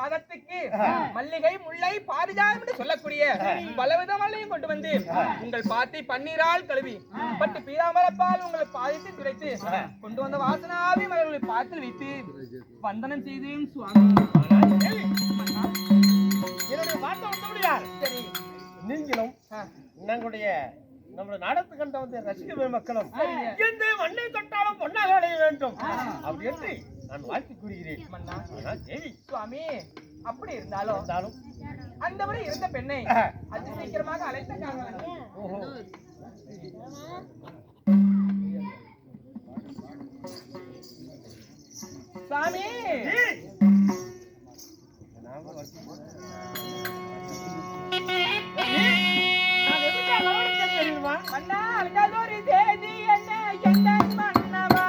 பாதத்துக்கு மல்லிகை முல்லை பாரிஜாதம் என்று சொல்லக்கூடிய பலவித மல்லையும் கொண்டு வந்து உங்கள் பாத்தை பன்னீரால் கழுவி பட்டு பீராமரப்பால் உங்கள் பாதத்தை துடைத்து கொண்டு வந்த வாசனாவை மலர்களை பாத்தில் வைத்து வந்தனம் செய்தேன் சுவாமி. என்னுடைய வார்த்தை ஒன்று முடியாது. சரி, நீங்களும் நம்முடைய நாடத்து கண்ட வந்து ரசிகர் மக்களும் எந்த மண்ணை தொட்டாலும் பொன்னாக அடைய வேண்டும் அப்படி என்று நான் வாழ்த்து கூறுகிறேன். தேவி சுவாமி, அப்படி இருந்தாலும் அந்த முறை இருந்த பெண்ணை அதி சீக்கிரமாக அழைத்த காரணம் சாமி அண்ணா அழகாதொரு தேதி என்ன எந்த மன்னவா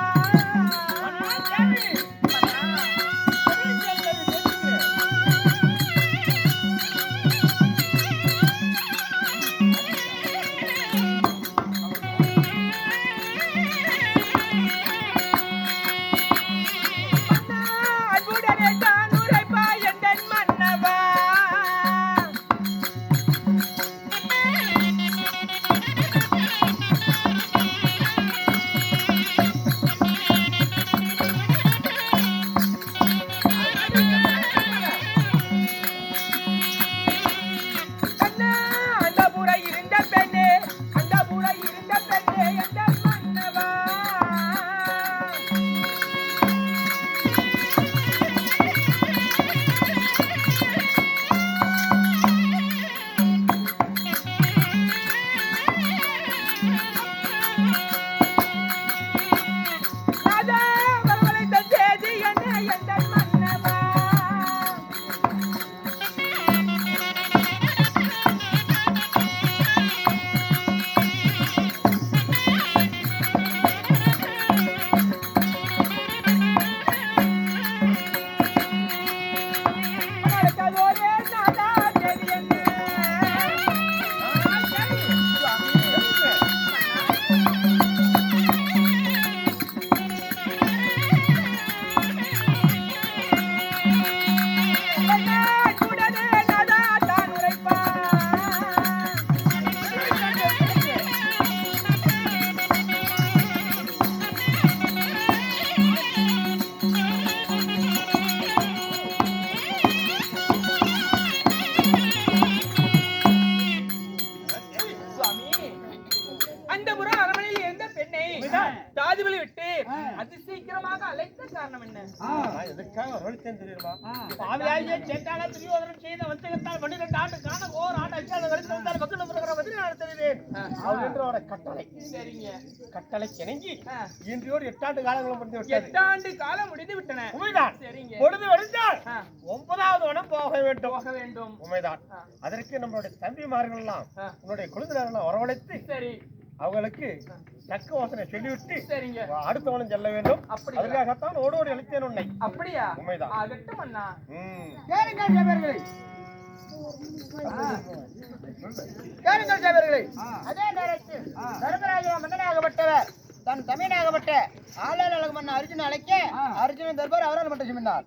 தாதிபலி விட்டு அதி சீக்கிரமாக அழைத்த காரணம் என்ன? எதுக்காக வரவழைத்தேன் தெரியுமா? பாவியாகிய சேட்டாள துரியோதனன் செய்த வஞ்சகத்தால் 12 ஆண்டு காண ஓர் ஆண்டு அச்சாத வலித்து வந்தால் மக்கள் புறகிற வந்து நான் தெரிவேன். அவர் என்றோட கட்டளை. சரிங்க. கட்டளை இணங்கி இன்றையோடு 8 ஆண்டு காலங்கள் முடிந்து விட்டது. 8 ஆண்டு காலம் முடிந்து விட்டன. உண்மைதான். சரிங்க. பொழுது வெடித்தால் 9வது வனம் போக வேண்டும். உண்மைதான். அதற்கு நம்மளுடைய தம்பிமார்கள் எல்லாம் உன்னுடைய குழுவினர் எல்லாம் வரவழைத்து சரி அவங்களுக்கு தக்க யோசனை சொல்லிவிட்டு சரிங்க அடுத்தவனும் செல்ல வேண்டும். அதுக்காகத்தான் ஓடோடி அழைத்தேன் உன்னை. அப்படியா? உண்மைதான். ஆகட்டும் அண்ணா. கேளுங்கள் சேவர்களே. அதே நேரத்தில் தர்மராஜா மன்னனாகப்பட்டவர் தன் தமிழனாகப்பட்ட ஆளர் அழகு மன்ன அர்ஜுன் அழைக்க அர்ஜுனன் தர்பார் அவரால் மட்டும் சொன்னார்.